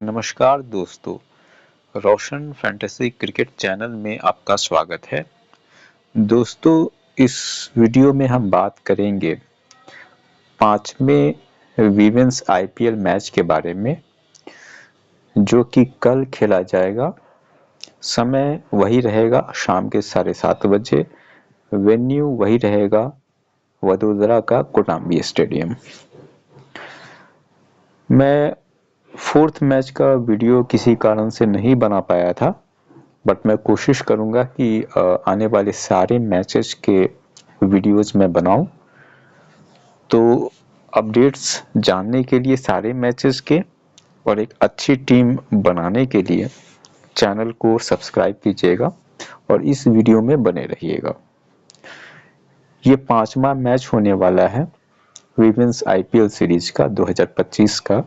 नमस्कार दोस्तों, रोशन fantasy cricket channel में आपका स्वागत है। दोस्तों, इस वीडियो में हम बात करेंगे 5वें वीमेंस आईपीएल मैच के बारे में, जो कि कल खेला जाएगा। समय वही रहेगा शाम के 7:30 बजे। वेन्यू वही रहेगा वडोदरा का कोटंबी स्टेडियम। मैं फोर्थ मैच का वीडियो किसी कारण से नहीं बना पाया था, बट मैं कोशिश करूंगा कि आने वाले सारे मैचेस के वीडियोस में बनाऊं। तो अपडेट्स जानने के लिए सारे मैचेस के और एक अच्छी टीम बनाने के लिए चैनल को सब्सक्राइब कीजिएगा और इस वीडियो में बने रहिएगा। ये 5वां मैच होने वाला है वीमेंस आईपीएल सीरीज का 2025 का,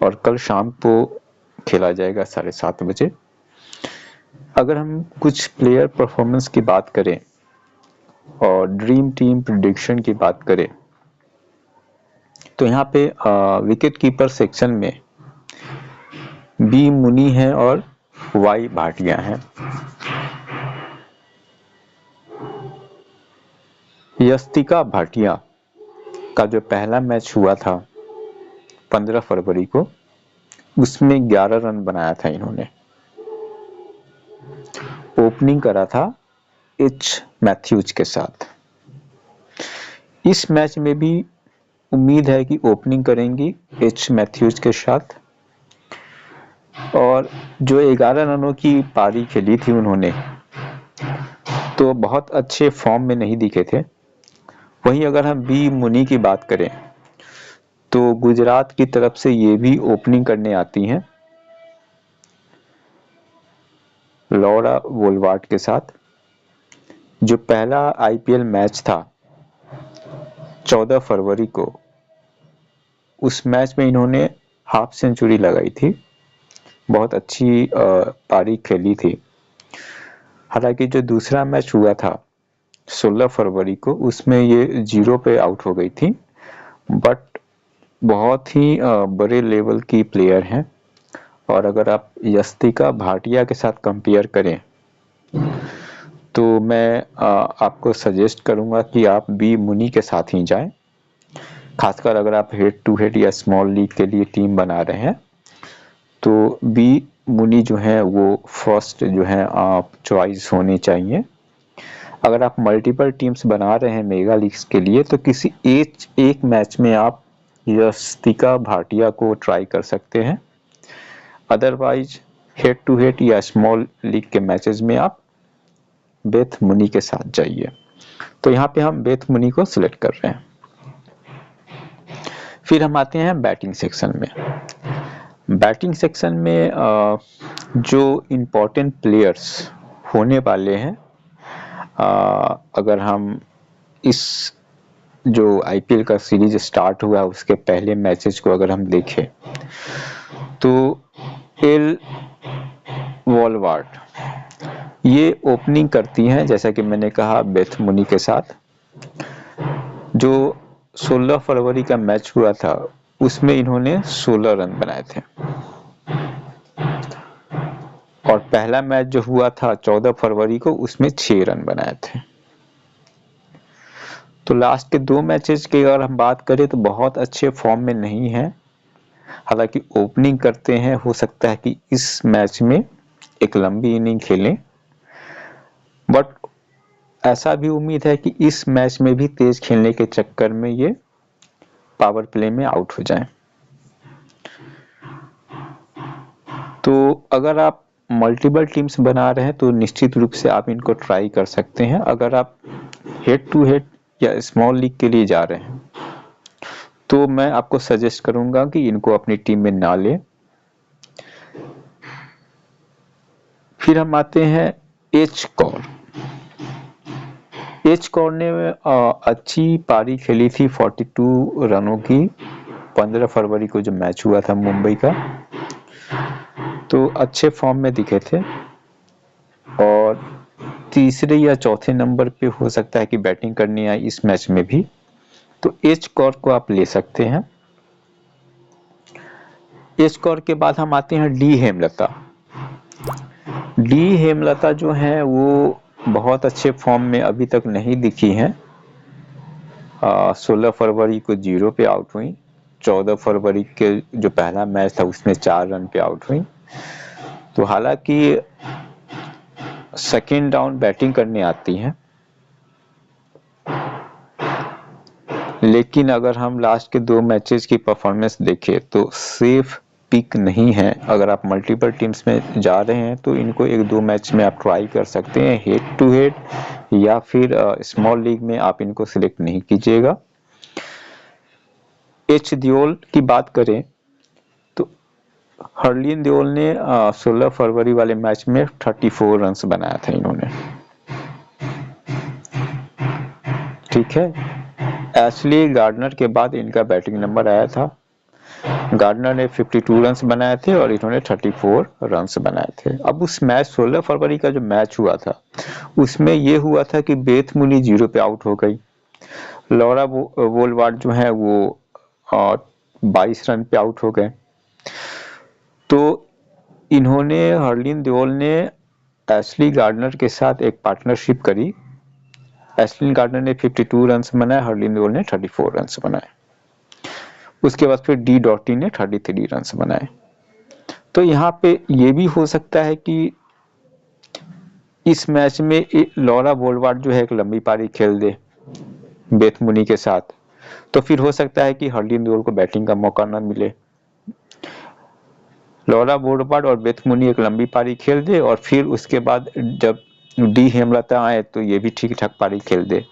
और कल शाम को खेला जाएगा 7:30 बजे। अगर हम कुछ प्लेयर परफॉर्मेंस की बात करें और ड्रीम टीम प्रिडिक्शन की बात करें, तो यहाँ पे विकेट कीपर सेक्शन में बी मुनी है और वाई भाटिया हैं। यस्तिका भाटिया का जो पहला मैच हुआ था 15 फरवरी को, उसमें 11 रन बनाया था इन्होंने। ओपनिंग करा था एच मैथ्यूज के साथ। इस मैच में भी उम्मीद है कि ओपनिंग करेंगी एच मैथ्यूज के साथ, और जो 11 रनों की पारी खेली थी उन्होंने, तो बहुत अच्छे फॉर्म में नहीं दिखे थे। वहीं अगर हम बी मुनी की बात करें तो गुजरात की तरफ से ये भी ओपनिंग करने आती हैं लौरा वोलवार्ट के साथ। जो पहला आईपीएल मैच था 14 फरवरी को, उस मैच में इन्होंने हाफ सेंचुरी लगाई थी। बहुत अच्छी पारी खेली थी। हालांकि जो दूसरा मैच हुआ था 16 फरवरी को, उसमें ये 0 पे आउट हो गई थी। बट बहुत ही बड़े लेवल की प्लेयर हैं, और अगर आप यस्तिका भाटिया के साथ कंपेयर करें तो मैं आपको सजेस्ट करूंगा कि आप बी मुनी के साथ ही जाएं। खासकर अगर आप हेड टू हेड या स्मॉल लीग के लिए टीम बना रहे हैं तो बी मुनी जो है वो फर्स्ट जो है आप चॉइस होनी चाहिए। अगर आप मल्टीपल टीम्स बना रहे हैं मेगा लीग्स के लिए तो किसी एक मैच में आप यस्तिका भाटिया को ट्राई कर सकते हैं। अदरवाइज हेड टू हेड या स्मॉल लीग के मैचेस में आप बेथ मुनी के साथ जाइए। तो यहाँ पे हम बेथ मुनी को सिलेक्ट कर रहे हैं। फिर हम आते हैं बैटिंग सेक्शन में। बैटिंग सेक्शन में जो इम्पोर्टेंट प्लेयर्स होने वाले हैं, अगर हम इस जो आईपीएल का सीरीज स्टार्ट हुआ उसके पहले मैचेस को अगर हम देखें तो एल वॉलवार्ट ये ओपनिंग करती हैं, जैसा कि मैंने कहा, बेथ मुनी के साथ। जो 16 फरवरी का मैच हुआ था उसमें इन्होंने 16 रन बनाए थे, और पहला मैच जो हुआ था 14 फरवरी को, उसमें 6 रन बनाए थे। तो लास्ट के 2 मैचेस की अगर हम बात करें तो बहुत अच्छे फॉर्म में नहीं है। हालांकि ओपनिंग करते हैं, हो सकता है कि इस मैच में एक लंबी इनिंग खेलें, बट ऐसा भी उम्मीद है कि इस मैच में भी तेज खेलने के चक्कर में ये पावर प्ले में आउट हो जाएं। तो अगर आप मल्टीपल टीम्स बना रहे हैं तो निश्चित रूप से आप इनको ट्राई कर सकते हैं। अगर आप हेड टू हेड या स्मॉल लीग के लिए जा रहे हैं तो मैं आपको सजेस्ट करूंगा कि इनको अपनी टीम में ना लें। फिर हम आते हैं एच कौर। एच कौर ने अच्छी पारी खेली थी 42 रनों की 15 फरवरी को जो मैच हुआ था मुंबई का, तो अच्छे फॉर्म में दिखे थे, और तीसरे या चौथे नंबर पे हो सकता है कि बैटिंग करनी आई इस मैच में भी। तो एच कौर को आप ले सकते हैं। एच कौर के बाद हम आते हैं डी हेमलता। डी हेमलता जो है वो बहुत अच्छे फॉर्म में अभी तक नहीं दिखी हैं। 16 फरवरी को 0 पे आउट हुई। 14 फरवरी के जो पहला मैच था उसमें 4 रन पे आउट हुई। तो हालांकि सेकेंड डाउन बैटिंग करने आती हैं, लेकिन अगर हम लास्ट के 2 मैचेस की परफॉर्मेंस देखें तो सेफ पिक नहीं है। अगर आप मल्टीपल टीम्स में जा रहे हैं तो इनको 1-2 मैच में आप ट्राई कर सकते हैं हेड टू हेड, या फिर स्मॉल लीग में आप इनको सिलेक्ट नहीं कीजिएगा। एच देओल की बात करें तो हरलीन देओल ने 16 फरवरी वाले मैच में 34 रन बनाया था इन्होंने, ठीक है। एशली गार्डनर के बाद इनका बैटिंग नंबर आया था। गार्डनर ने 52 रन्स बनाए थे और इन्होंने 34 रन्स बनाए थे। अब उस मैच 16 फरवरी का जो मैच हुआ था उसमें ये हुआ था कि बेथ मुनी 0 पे आउट हो गई। लॉरा वोलवार्ड जो है वो 22 रन पे आउट हो गए। तो इन्होंने हरलीन देओल ने एशली गार्डनर के साथ एक पार्टनरशिप करी। एशली गार्डनर ने 52 रन्स बनाए, हरलीन देओल ने 34 रन्स बनाए। उसके बाद फिर डी डॉटी ने 33 रन्स बनाए। तो यहाँ पे ये भी हो सकता है कि इस मैच में लॉरा वोलवार्ड जो है एक लंबी पारी खेल दे बेथ मुनी के साथ, तो फिर हो सकता है कि हरलीन देओल को बैटिंग का मौका न मिले। लॉरा वोलवार्ड और बेथ मुनी एक लंबी पारी खेल दे और फिर उसके बाद जब डी हेमलता आए तो ये भी ठीक ठाक पारी खेल दे।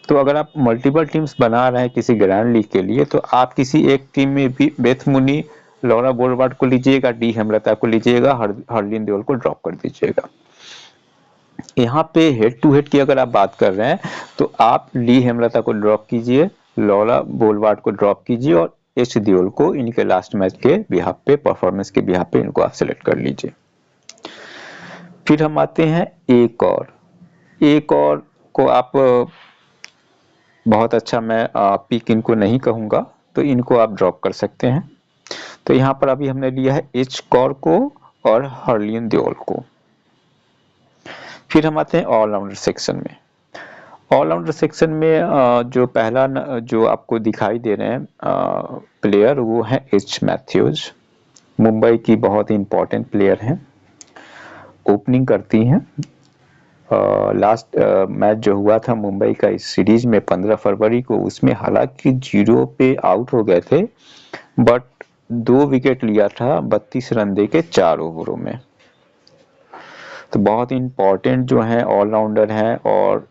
तो अगर आप मल्टीपल टीम्स बना रहे हैं किसी ग्रैंड लीग के लिए तो आप किसी एक टीम में भी बेथ मुनी, लॉरा वोलवार्ड को लीजिएगा, डी हेमलता को लीजिएगा, हरलीन देओल को ड्रॉप कर दीजिएगा। यहाँ पे हेड टू हेड की अगर आप बात कर रहे हैं तो आप डी हेमलता को ड्रॉप कीजिए, लॉरा वोलवार्ड को ड्रॉप कीजिए और एच देओल को इनके लास्ट मैच के बिहाफ पे, परफॉर्मेंस के बिहाफ पे इनको आप सिलेक्ट कर लीजिए। फिर हम आते हैं एक और को आप बहुत अच्छा, मैं पिक इनको नहीं कहूंगा, तो इनको आप ड्रॉप कर सकते हैं। तो यहाँ पर अभी हमने लिया है एच कौर को और हरलीन देओल को। फिर हम आते हैं ऑलराउंडर सेक्शन में। ऑलराउंडर सेक्शन में जो पहला जो आपको दिखाई दे रहे हैं प्लेयर वो है एच मैथ्यूज। मुंबई की बहुत ही इंपॉर्टेंट प्लेयर हैं, ओपनिंग करती हैं। लास्ट मैच जो हुआ था मुंबई का इस सीरीज में 15 फरवरी को, उसमें हालांकि 0 पे आउट हो गए थे बट 2 विकेट लिया था 32 रन दे के 4 ओवरों में। तो बहुत इंपॉर्टेंट जो है ऑलराउंडर हैं और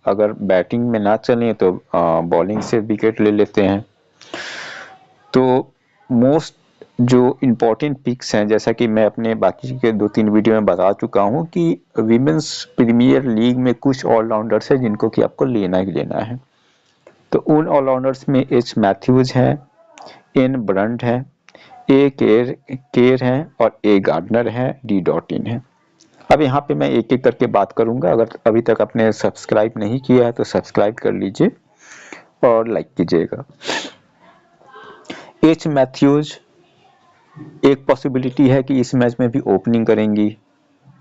अगर बैटिंग में ना चलें तो बॉलिंग से विकेट ले लेते हैं। तो मोस्ट जो इम्पोर्टेंट पिक्स हैं, जैसा कि मैं अपने बाकी के 2-3 वीडियो में बता चुका हूं कि विमेंस प्रीमियर लीग में कुछ ऑलराउंडर्स हैं जिनको कि आपको लेना ही लेना है। तो उन ऑलराउंडर्स में एच मैथ्यूज है, एन ब्रंट है, ए केर है और ए गार्डनर है, डी डॉटिन है। अब यहाँ पे मैं एक एक करके बात करूंगा। अगर अभी तक आपने सब्सक्राइब नहीं किया है तो सब्सक्राइब कर लीजिए और लाइक कीजिएगा। एच मैथ्यूज एक पॉसिबिलिटी है कि इस मैच में भी ओपनिंग करेंगी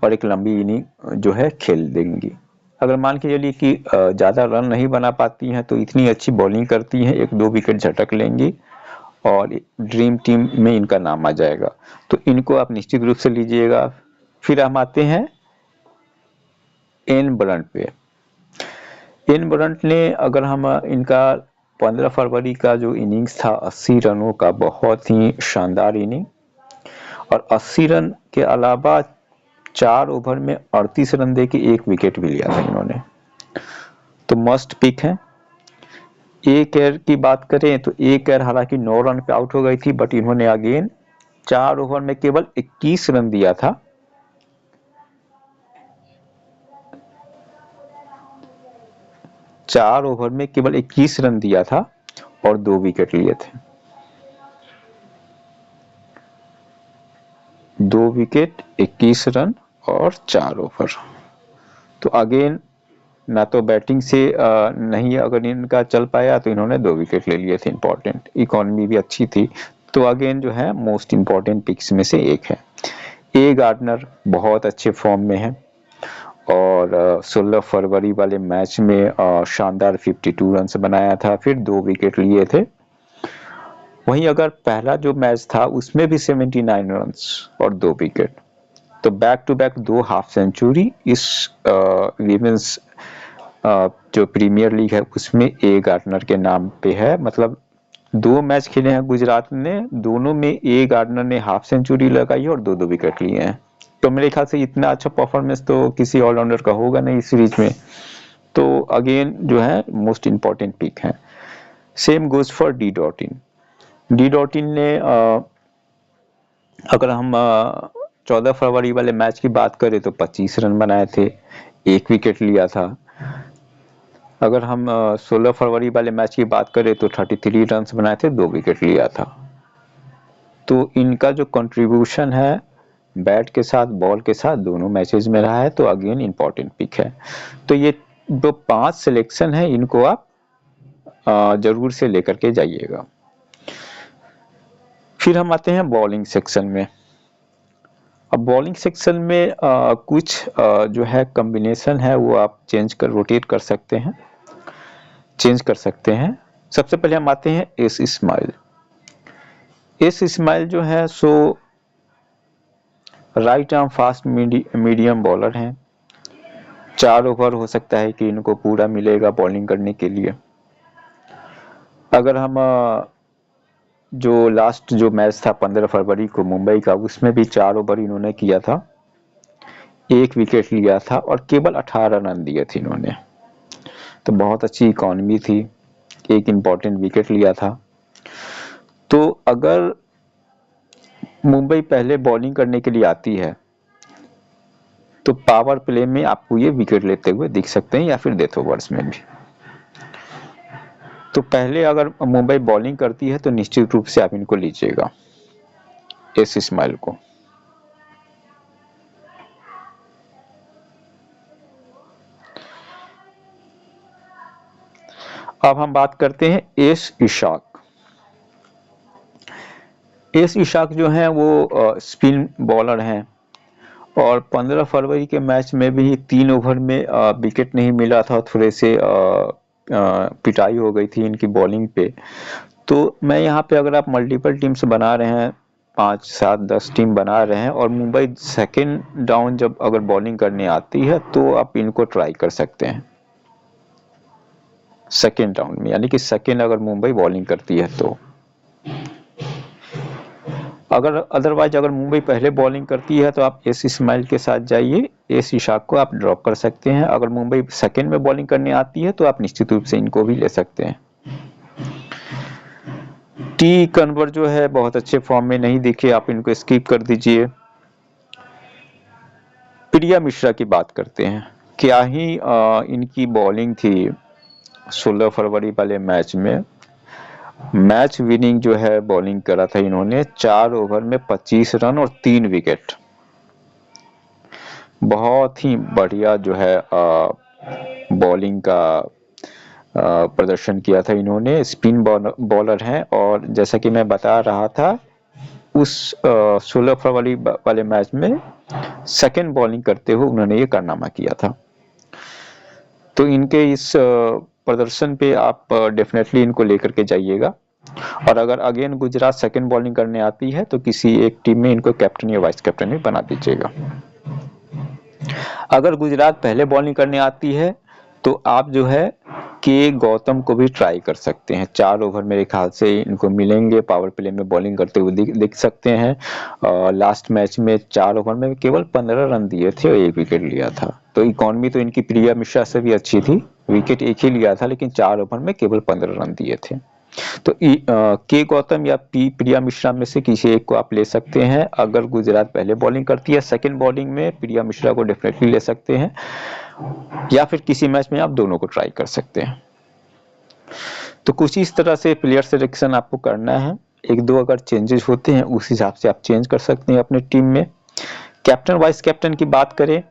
और एक लंबी इनिंग जो है खेल देंगी। अगर मान के चलिए कि ज़्यादा रन नहीं बना पाती हैं तो इतनी अच्छी बॉलिंग करती हैं, 1-2 विकेट झटक लेंगी और ड्रीम टीम में इनका नाम आ जाएगा। तो इनको आप निश्चित रूप से लीजिएगा। फिर हम आते हैं एन ब्रंट पे। एन ब्रंट ने, अगर हम इनका 15 फरवरी का जो इनिंग्स था 80 रनों का, बहुत ही शानदार इनिंग, और 80 रन के अलावा 4 ओवर में 38 रन दे के 1 विकेट भी लिया था इन्होंने। तो मस्ट पिक है। ए केयर की बात करें तो ए केयर हालांकि 9 रन पे आउट हो गई थी बट इन्होंने अगेन 4 ओवर में केवल 21 रन दिया था। चार ओवर में केवल 21 रन दिया था और 2 विकेट लिए थे। 2 विकेट, 21 रन और 4 ओवर। तो अगेन ना तो बैटिंग से नहीं अगर इनका चल पाया तो इन्होंने 2 विकेट ले लिए थे। इंपॉर्टेंट, इकोनॉमी भी अच्छी थी तो अगेन जो है मोस्ट इम्पॉर्टेंट पिक्स में से एक है। ए गार्डनर बहुत अच्छे फॉर्म में है और 16 फरवरी वाले मैच में शानदार 52 रन बनाया था, फिर 2 विकेट लिए थे। वहीं अगर पहला जो मैच था उसमें भी 79 रन्स और 2 विकेट, तो back to back 2 half century इस विमेंस जो प्रीमियर लीग है उसमें ए गार्डनर के नाम पे है। मतलब 2 मैच खेले हैं गुजरात ने, दोनों में ए गार्डनर ने हाफ सेंचुरी लगाई और 2-2 विकेट लिए हैं। तो मेरे ख्याल से इतना अच्छा परफॉर्मेंस तो किसी ऑलराउंडर का होगा नहीं इस सीरीज में। तो अगेन जो है मोस्ट इम्पॉर्टेंट पिक है। Same goes for D dot in ने अगर हम 14 फरवरी वाले मैच की बात करें तो 25 रन बनाए थे, 1 विकेट लिया था। अगर हम 16 फरवरी वाले मैच की बात करें तो 33 रन बनाए थे, 2 विकेट लिया था। तो इनका जो कंट्रीब्यूशन है बैट के साथ बॉल के साथ दोनों मैचेस में रहा है, तो अगेन इम्पॉर्टेंट पिक है। तो ये जो 5 सिलेक्शन है इनको आप जरूर से लेकर के जाइएगा। फिर हम आते हैं बॉलिंग सेक्शन में। अब बॉलिंग सेक्शन में कुछ जो है कॉम्बिनेशन है वो आप चेंज कर रोटेट कर सकते हैं, चेंज कर सकते हैं। सबसे पहले हम आते हैं एस इस्माइल। एस इस्माइल जो है सो right arm fast medium bowler हैं। 4 ओवर हो सकता है कि इनको पूरा मिलेगा बॉलिंग करने के लिए। अगर हम जो लास्ट जो मैच था 15 फरवरी को मुंबई का, उसमें भी 4 ओवर इन्होंने किया था, 1 विकेट लिया था और केवल 18 रन दिए थे इन्होंने। तो बहुत अच्छी इकॉनमी थी, 1 इम्पॉर्टेंट विकेट लिया था। तो अगर मुंबई पहले बॉलिंग करने के लिए आती है तो पावर प्ले में आपको ये विकेट लेते हुए दिख सकते हैं या फिर डेथ ओवर्स में भी। तो पहले अगर मुंबई बॉलिंग करती है तो निश्चित रूप से आप इनको लीजिएगा, एस इस्माइल को। अब हम बात करते हैं एस इशाक। एस इशाक जो है वो स्पिन बॉलर हैं और 15 फरवरी के मैच में भी 3 ओवर में विकेट नहीं मिला था, थोड़े से पिटाई हो गई थी इनकी बॉलिंग पे। तो मैं यहाँ पे अगर आप मल्टीपल टीम्स बना रहे हैं, 5, 7, 10 टीम बना रहे हैं और मुंबई सेकेंड डाउन जब अगर बॉलिंग करने आती है तो आप इनको ट्राई कर सकते हैं सेकेंड डाउन में, यानी कि सेकेंड अगर मुंबई बॉलिंग करती है तो। अगर अदरवाइज अगर मुंबई पहले बॉलिंग करती है तो आप एस इस्माइल के साथ जाइए, एस इशाक को आप ड्रॉप कर सकते हैं। अगर मुंबई सेकेंड में बॉलिंग करने आती है तो आप निश्चित रूप से इनको भी ले सकते हैं। टी कन्वर जो है बहुत अच्छे फॉर्म में नहीं दिखे, आप इनको स्किप कर दीजिए। प्रिया मिश्रा की बात करते हैं। क्या ही इनकी बॉलिंग थी 16 फरवरी वाले मैच में, मैच विनिंग जो है बॉलिंग करा था इन्होंने, 4 ओवर में 25 रन और 3 विकेट। बहुत ही बढ़िया जो है बॉलिंग का प्रदर्शन किया था इन्होंने। स्पिन बॉलर हैं और जैसा कि मैं बता रहा था उस 16 फरवरी वाले मैच में सेकेंड बॉलिंग करते हुए उन्होंने ये कारनामा किया था। तो इनके इस प्रदर्शन पे आप डेफिनेटली इनको लेकर के जाइएगा। और अगर अगेन गुजरात सेकेंड बॉलिंग करने आती है तो किसी एक टीम में इनको कैप्टन या वाइस कैप्टन भी बना दीजिएगा। अगर गुजरात पहले बॉलिंग करने आती है तो आप जो है के गौतम को भी ट्राई कर सकते हैं। 4 ओवर मेरे ख्याल से इनको मिलेंगे, पावर प्ले में बॉलिंग करते हुए दिख सकते हैं। लास्ट मैच में 4 ओवर में केवल 15 रन दिए थे और 1 विकेट लिया था। तो इकॉनमी तो इनकी प्रिया मिश्रा से भी अच्छी थी, विकेट 1 ही लिया था लेकिन 4 ओवर में केवल 15 रन दिए थे। तो के गौतम या प्रिया मिश्रा में से किसी एक को आप ले सकते हैं। अगर गुजरात पहले बॉलिंग करती है सेकंड बॉलिंग में प्रिया मिश्रा को डेफिनेटली ले सकते हैं, या फिर किसी मैच में आप दोनों को ट्राई कर सकते हैं। तो कुछ इस तरह से प्लेयर सिलेक्शन आपको करना है। 1-2 अगर चेंजेस होते हैं उस हिसाब से आप चेंज कर सकते हैं अपने टीम में। कैप्टन वाइस कैप्टन की बात करें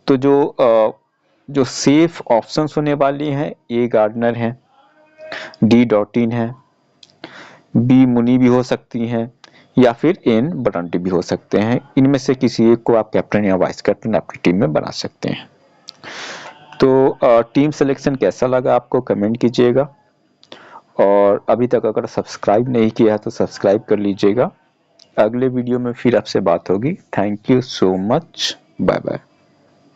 तो जो सेफ ऑप्शंस होने वाली हैं, ए गार्डनर हैं, डी डॉटिन है, बी मुनी भी हो सकती हैं, या फिर एन बटंटी भी हो सकते हैं। इनमें से किसी एक को आप कैप्टन या वाइस कैप्टन आपकी टीम में बना सकते हैं। तो टीम सिलेक्शन कैसा लगा आपको कमेंट कीजिएगा, और अभी तक अगर सब्सक्राइब नहीं किया है तो सब्सक्राइब कर लीजिएगा। अगले वीडियो में फिर आपसे बात होगी। Thank you so much, bye bye.